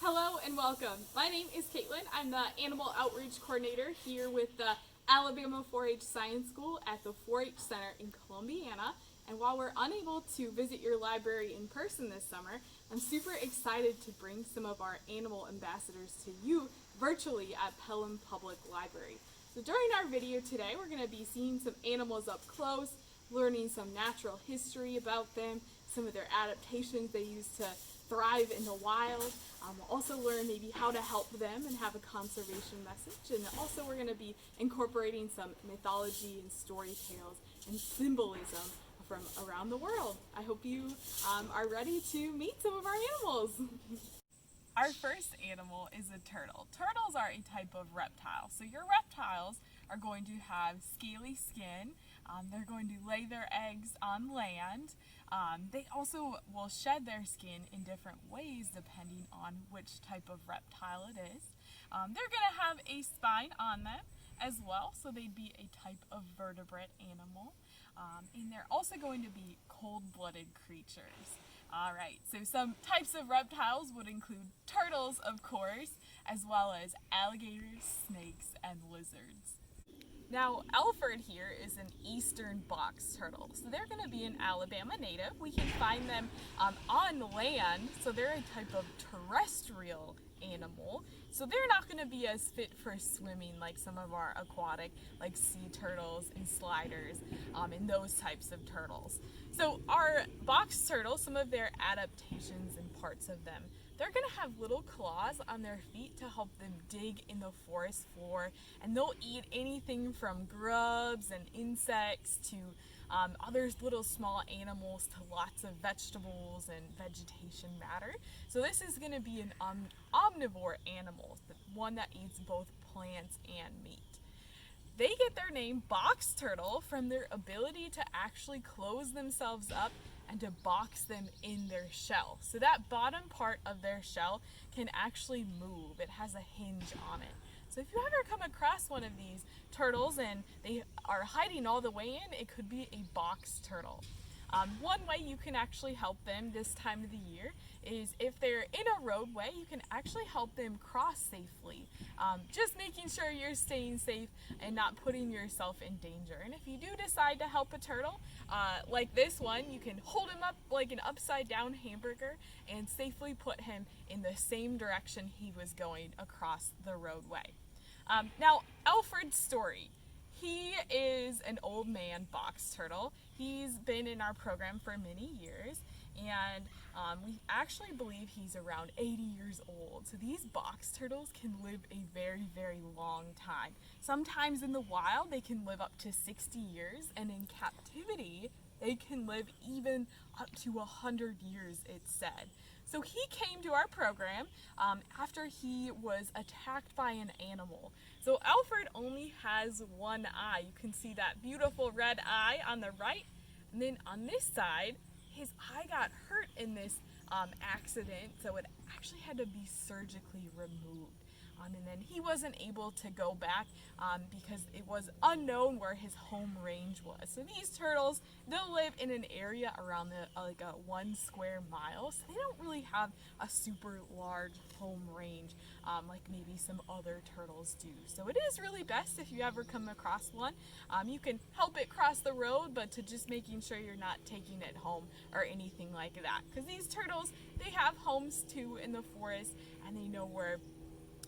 Hello and welcome. My name is Katelyn. I'm the Animal Outreach Coordinator here with the Alabama 4-H Science School at the 4-H Center in Columbiana. And while we're unable to visit your library in person this summer, I'm super excited to bring some of our animal ambassadors to you virtually at Pelham Public Library. So during our video today, we're going to be seeing some animals up close, learning some natural history about them, some of their adaptations they use to thrive in the wild. We'll also learn maybe how to help them and have a conservation message. And also we're going to be incorporating some mythology and story tales and symbolism from around the world. I hope you are ready to meet some of our animals. Our first animal is a turtle. Turtles are a type of reptile. So your reptiles are going to have scaly skin. They're going to lay their eggs on land. They also will shed their skin in different ways depending on which type of reptile it is. They're going to have a spine on them as well, so they'd be a type of vertebrate animal. And they're also going to be cold-blooded creatures. Alright, so some types of reptiles would include turtles, of course, as well as alligators, snakes, and lizards. Now, Alford here is an eastern box turtle, so they're going to be an Alabama native. We can find them on land, so they're a type of terrestrial animal. So they're not going to be as fit for swimming like some of our aquatic, like sea turtles and sliders, and those types of turtles. So our box turtles, some of their adaptations and parts of them, they're going to have little claws on their feet to help them dig in the forest floor, and they'll eat anything from grubs and insects to other little small animals to lots of vegetables and vegetation matter. So this is going to be an omnivore animal, one that eats both plants and meat. They get their name box turtle from their ability to actually close themselves up and to box them in their shell. So that bottom part of their shell can actually move. It has a hinge on it. So if you ever come across one of these turtles and they are hiding all the way in, it could be a box turtle. One way you can actually help them this time of the year is if they're in a roadway, you can actually help them cross safely. Just making sure you're staying safe and not putting yourself in danger. And if you do decide to help a turtle, like this one, you can hold him up like an upside down hamburger and safely put him in the same direction he was going across the roadway. Now, Alford's story. He is an old man box turtle. He's been in our program for many years, and we actually believe he's around 80 years old. So these box turtles can live a very, very long time. Sometimes in the wild, they can live up to 60 years, and in captivity, they can live even up to 100 years, it's said. So he came to our program after he was attacked by an animal. So Alford only has one eye. You can see that beautiful red eye on the right. And then on this side, his eye got hurt in this accident, so it actually had to be surgically removed. And then he wasn't able to go back because it was unknown where his home range was. So these turtles, they'll live in an area around like a 1 square mile. So they don't really have a super large home range like maybe some other turtles do. So it is really best if you ever come across one. You can help it cross the road, but to just making sure you're not taking it home or anything like that. Because these turtles, they have homes too in the forest, and they know where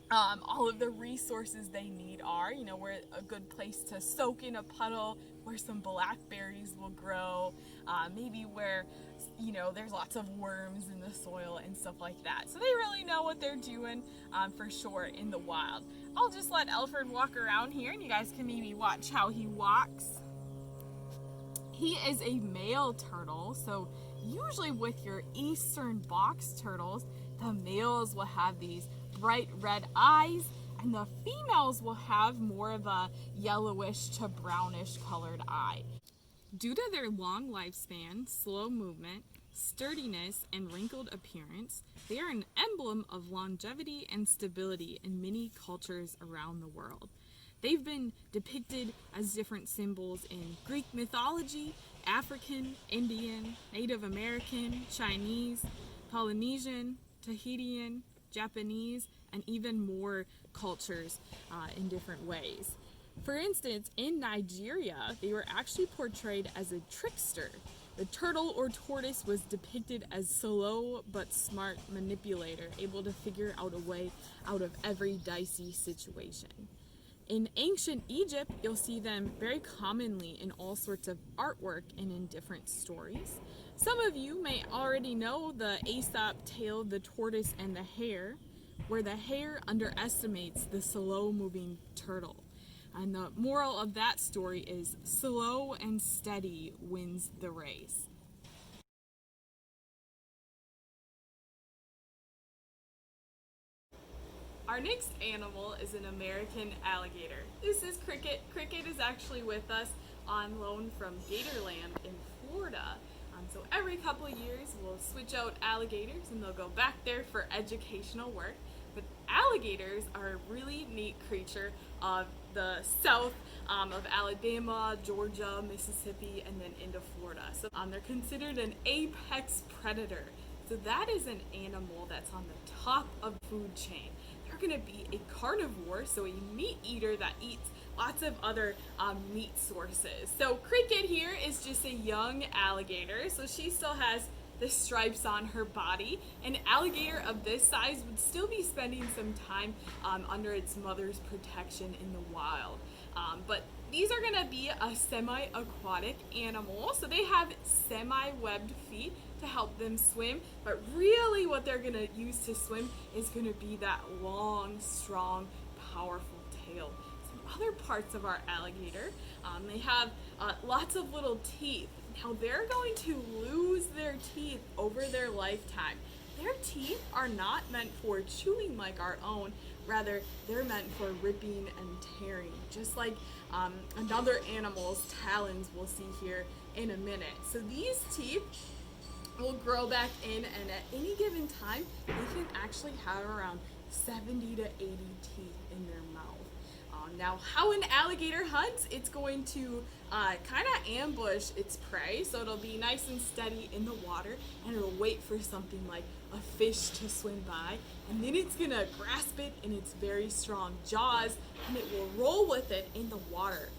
all of the resources they need are, where a good place to soak in a puddle, where some blackberries will grow, maybe where, there's lots of worms in the soil and stuff like that. So they really know what they're doing for sure in the wild. I'll just let Alford walk around here and you guys can maybe watch how he walks. He is a male turtle, so usually with your eastern box turtles, the males will have these bright red eyes, and the females will have more of a yellowish to brownish colored eye. Due to their long lifespan, slow movement, sturdiness, and wrinkled appearance, they are an emblem of longevity and stability in many cultures around the world. They've been depicted as different symbols in Greek mythology, African, Indian, Native American, Chinese, Polynesian, Tahitian, Japanese, and even more cultures in different ways. For instance, in Nigeria, they were actually portrayed as a trickster. The turtle or tortoise was depicted as slow but smart manipulator, able to figure out a way out of every dicey situation. In ancient Egypt, you'll see them very commonly in all sorts of artwork and in different stories. Some of you may already know the Aesop tale, The Tortoise and the Hare, where the hare underestimates the slow-moving turtle. And the moral of that story is slow and steady wins the race. Our next animal is an American alligator. This is Cricket. Cricket is actually with us on loan from Gatorland in Florida. So every couple of years we'll switch out alligators and they'll go back there for educational work. But alligators are a really neat creature of the south of Alabama, Georgia, Mississippi, and then into Florida. So they're considered an apex predator. So that is an animal that's on the top of the food chain. They're going to be a carnivore, so a meat eater that eats lots of other meat sources. So Cricket here is just a young alligator, so she still has the stripes on her body. An alligator of this size would still be spending some time under its mother's protection in the wild. But these are going to be a semi-aquatic animal, so they have semi-webbed feet to help them swim, but really what they're going to use to swim is going to be that long, strong, powerful tail. Some other parts of our alligator, they have lots of little teeth. Now they're going to lose their teeth over their lifetime. Their teeth are not meant for chewing like our own, rather they're meant for ripping and tearing, just like another animal's talons we'll see here in a minute. So these teeth will grow back in, and at any given time they can actually have around 70 to 80 teeth in their mouth. Now, how an alligator hunts, it's going to kind of ambush its prey, so it'll be nice and steady in the water, and it'll wait for something like a fish to swim by, and then it's going to grasp it in its very strong jaws, and it will roll with it in the water.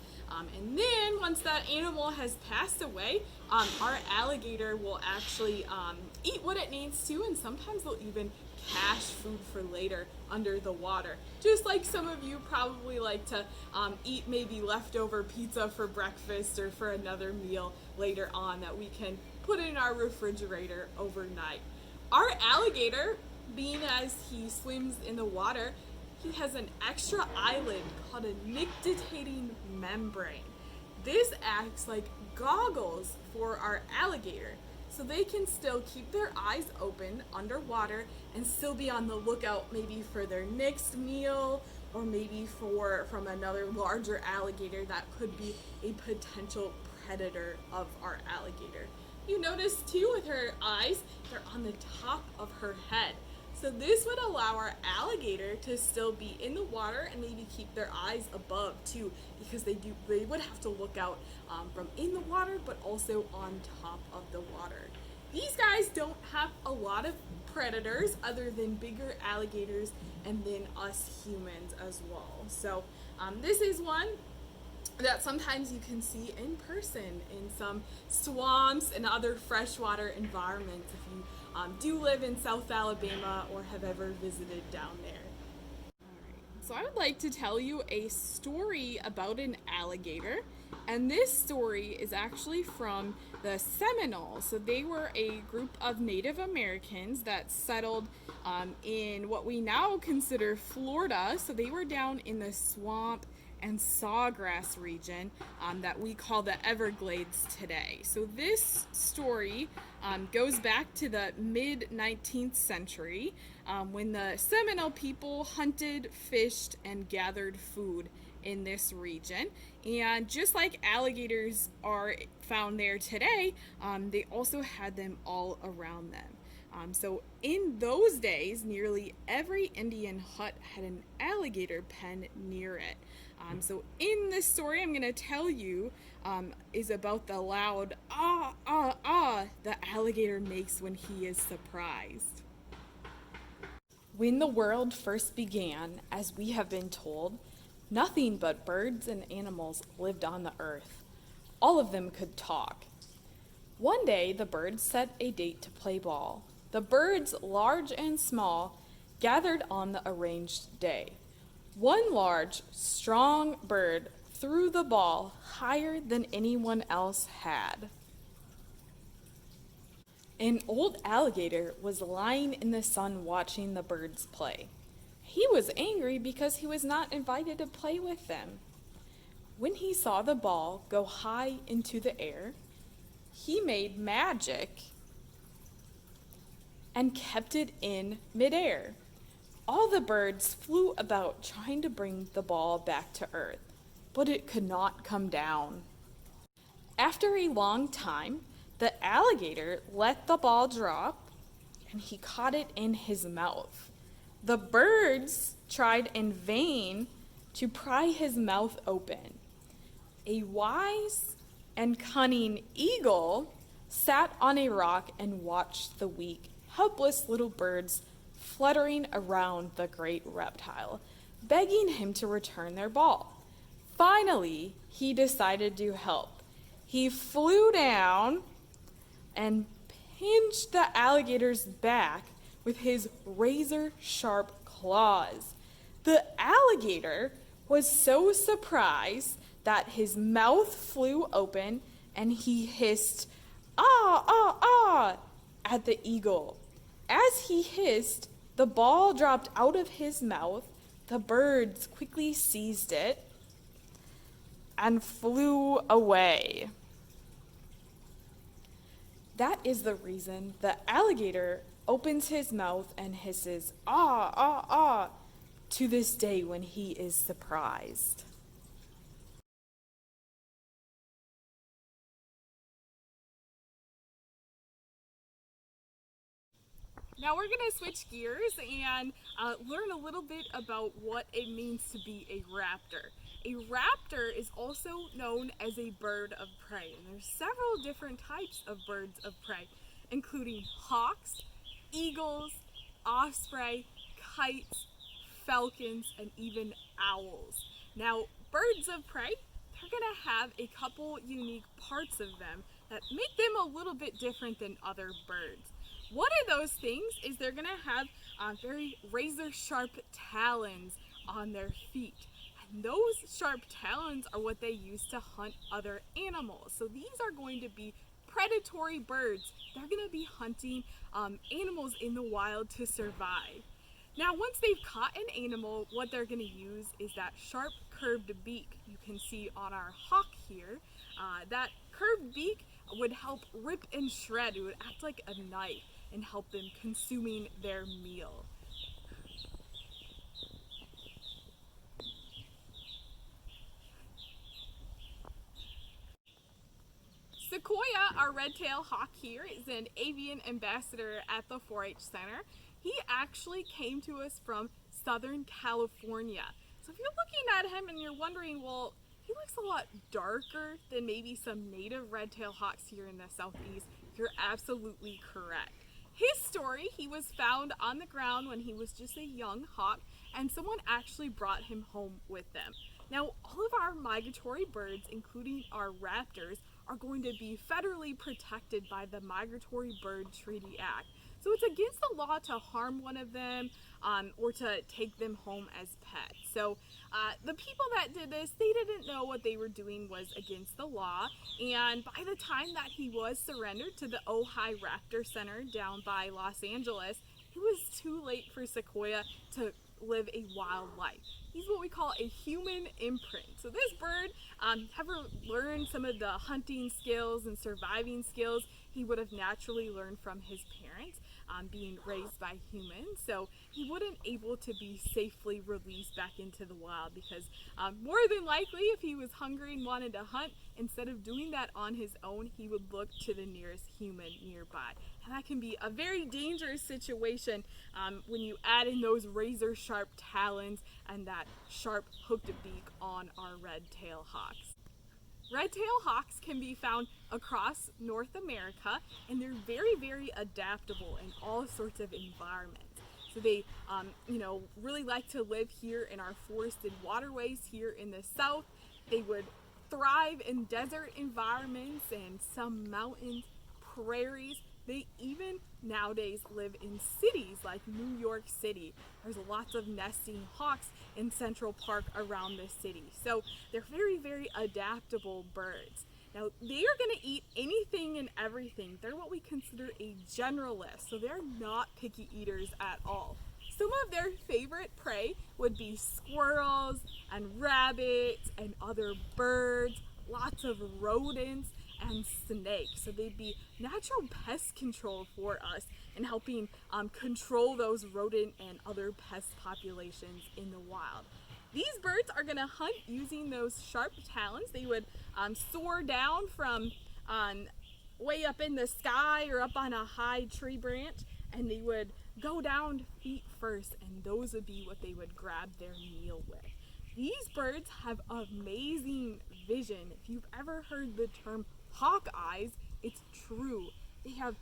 And then once that animal has passed away, our alligator will actually eat what it needs to, and sometimes they'll even cache food for later under the water. Just like some of you probably like to eat maybe leftover pizza for breakfast or for another meal later on that we can put in our refrigerator overnight. Our alligator, being as he swims in the water, he has an extra eyelid called a nictitating membrane. This acts like goggles for our alligator, so they can still keep their eyes open underwater and still be on the lookout maybe for their next meal, or maybe from another larger alligator that could be a potential predator of our alligator. You notice too with her eyes, they're on the top of her head. So this would allow our alligator to still be in the water and maybe keep their eyes above too, because they would have to look out from in the water, but also on top of the water. These guys don't have a lot of predators other than bigger alligators and then us humans as well. So this is one that sometimes you can see in person in some swamps and other freshwater environments if you do live in South Alabama or have ever visited down there. So I would like to tell you a story about an alligator, and this story is actually from the Seminole. So they were a group of Native Americans that settled in what we now consider Florida. So they were down in the swamp and sawgrass region that we call the Everglades today. So this story goes back to the mid-19th century when the Seminole people hunted, fished, and gathered food in this region. And just like alligators are found there today, they also had them all around them. So in those days, nearly every Indian hut had an alligator pen near it. So in this story I'm going to tell you is about the loud ah, ah, ah the alligator makes when he is surprised. When the world first began, as we have been told, nothing but birds and animals lived on the earth. All of them could talk. One day, the birds set a date to play ball. The birds, large and small, gathered on the arranged day. One large, strong bird threw the ball higher than anyone else had. An old alligator was lying in the sun watching the birds play. He was angry because he was not invited to play with them. When he saw the ball go high into the air, he made magic and kept it in midair. All the birds flew about trying to bring the ball back to earth, but it could not come down. After a long time, the alligator let the ball drop, and he caught it in his mouth. The birds tried in vain to pry his mouth open. A wise and cunning eagle sat on a rock and watched the weak, helpless little birds fluttering around the great reptile, begging him to return their ball. Finally, he decided to help. He flew down and pinched the alligator's back with his razor-sharp claws. The alligator was so surprised that his mouth flew open and he hissed, "Ah, ah, ah," at the eagle. As he hissed, the ball dropped out of his mouth. The birds quickly seized it and flew away. That is the reason the alligator opens his mouth and hisses, "Ah, ah, ah," to this day when he is surprised. Now we're going to switch gears and learn a little bit about what it means to be a raptor. A raptor is also known as a bird of prey, and there's several different types of birds of prey, including hawks, eagles, osprey, kites, falcons, and even owls. Now, birds of prey, they're going to have a couple unique parts of them that make them a little bit different than other birds. One of those things is they're going to have very razor-sharp talons on their feet. And those sharp talons are what they use to hunt other animals. So these are going to be predatory birds. They're going to be hunting animals in the wild to survive. Now, once they've caught an animal, what they're going to use is that sharp curved beak you can see on our hawk here. That curved beak would help rip and shred. It would act like a knife and help them consuming their meal. Sequoia, our red-tailed hawk here, is an avian ambassador at the 4-H Center. He actually came to us from Southern California. So if you're looking at him and you're wondering, well, he looks a lot darker than maybe some native red-tailed hawks here in the Southeast, you're absolutely correct. His story, he was found on the ground when he was just a young hawk, and someone actually brought him home with them. Now, all of our migratory birds, including our raptors, are going to be federally protected by the Migratory Bird Treaty Act. So it's against the law to harm one of them or to take them home as pets. So the people that did this, they didn't know what they were doing was against the law. And by the time that he was surrendered to the Ojai Raptor Center down by Los Angeles, it was too late for Sequoia to live a wild life. He's what we call a human imprint. So this bird ever learned some of the hunting skills and surviving skills he would have naturally learned from his parents, being raised by humans. So he wouldn't able to be safely released back into the wild because more than likely if he was hungry and wanted to hunt, instead of doing that on his own, he would look to the nearest human nearby. And that can be a very dangerous situation when you add in those razor sharp talons and that sharp hooked beak on our red-tailed hawks. Red-tailed hawks can be found across North America, and they're very, very adaptable in all sorts of environments. So they, really like to live here in our forested waterways here in the south. They would thrive in desert environments and some mountains, prairies. They even nowadays live in cities like New York City. There's lots of nesting hawks in Central Park around the city. So they're very, very adaptable birds. Now, they are going to eat anything and everything. They're what we consider a generalist, so they're not picky eaters at all. Some of their favorite prey would be squirrels and rabbits and other birds, lots of rodents and snakes. So they'd be natural pest control for us in helping control those rodent and other pest populations in the wild. These birds are going to hunt using those sharp talons. They would soar down from way up in the sky or up on a high tree branch, and they would go down feet first, and those would be what they would grab their meal with. These birds have amazing vision. If you've ever heard the term hawk eyes, it's true. They have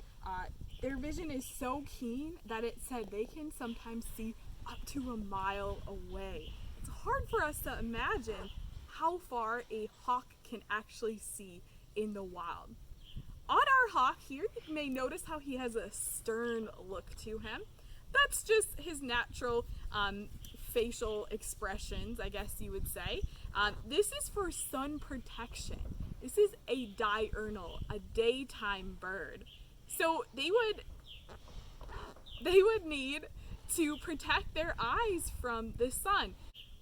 their vision is so keen that it said they can sometimes see up to a mile away. It's hard for us to imagine how far a hawk can actually see in the wild. On our hawk here, you may notice how he has a stern look to him. That's just his natural facial expressions, I guess you would say. This is for sun protection. This is a diurnal, a daytime bird. So they would need to protect their eyes from the sun.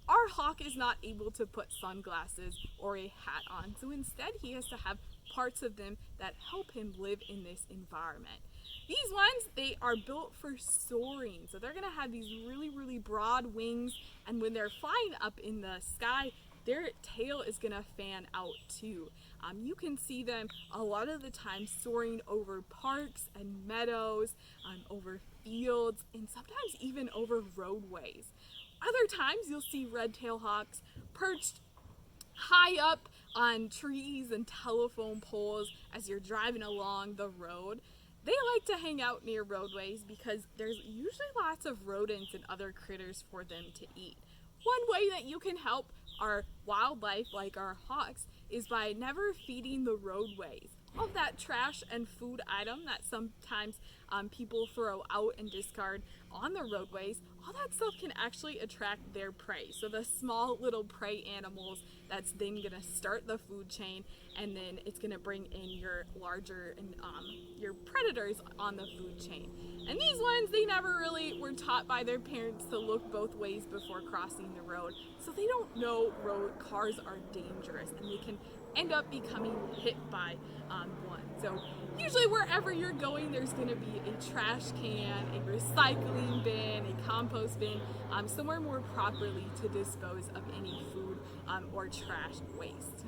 Our hawk is not able to put sunglasses or a hat on, so instead he has to have parts of them that help him live in this environment. These ones, they are built for soaring, so they're going to have these really, really broad wings, and when they're flying up in the sky, their tail is going to fan out too. You can see them a lot of the time soaring over parks and meadows, over fields, and sometimes even over roadways. Other times you'll see red-tailed hawks perched high up on trees and telephone poles as you're driving along the road. They like to hang out near roadways because there's usually lots of rodents and other critters for them to eat. One way that you can help our wildlife, like our hawks, is by never feeding the roadways. All of that trash and food item that sometimes people throw out and discard on the roadways, all that stuff can actually attract their prey. So the small little prey animals, that's then gonna start the food chain, and then it's gonna bring in your larger and your predators on the food chain. And these ones, they never really were taught by their parents to look both ways before crossing the road. So they don't know cars are dangerous, and they can end up becoming hit by one. So usually wherever you're going, there's going to be a trash can, a recycling bin, a compost bin, somewhere more properly to dispose of any food or trash waste.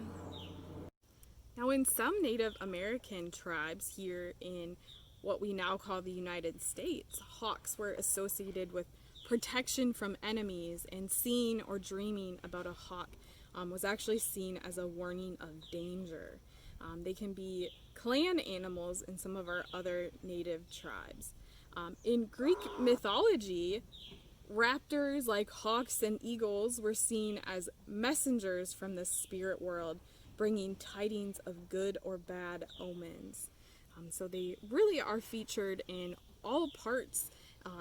Now, in some Native American tribes here in what we now call the United States, hawks were associated with protection from enemies, and seeing or dreaming about a hawk was actually seen as a warning of danger. They can be clan animals in some of our other native tribes. In Greek mythology, raptors like hawks and eagles were seen as messengers from the spirit world, bringing tidings of good or bad omens. So they really are featured in all parts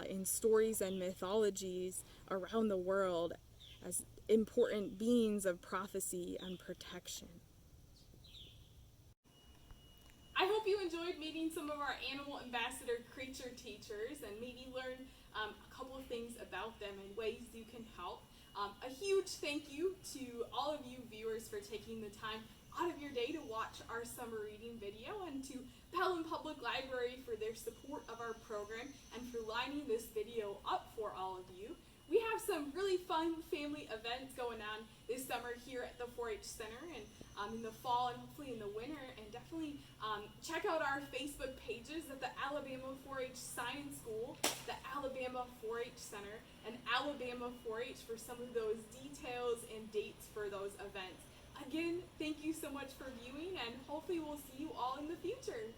in stories and mythologies around the world as important beings of prophecy and protection. I hope you enjoyed meeting some of our animal ambassador creature teachers and maybe learn a couple of things about them and ways you can help. A huge thank you to all of you viewers for taking the time out of your day to watch our summer reading video, and to Pelham Public Library for their support of our program and for lining this video up for all of you. We have some really fun family events going on this summer here at the 4-H Center, and in the fall and hopefully in the winter. And definitely check out our Facebook pages at the Alabama 4-H Science School, the Alabama 4-H Center, and Alabama 4-H for some of those details and dates for those events. Again, thank you so much for viewing, and hopefully we'll see you all in the future.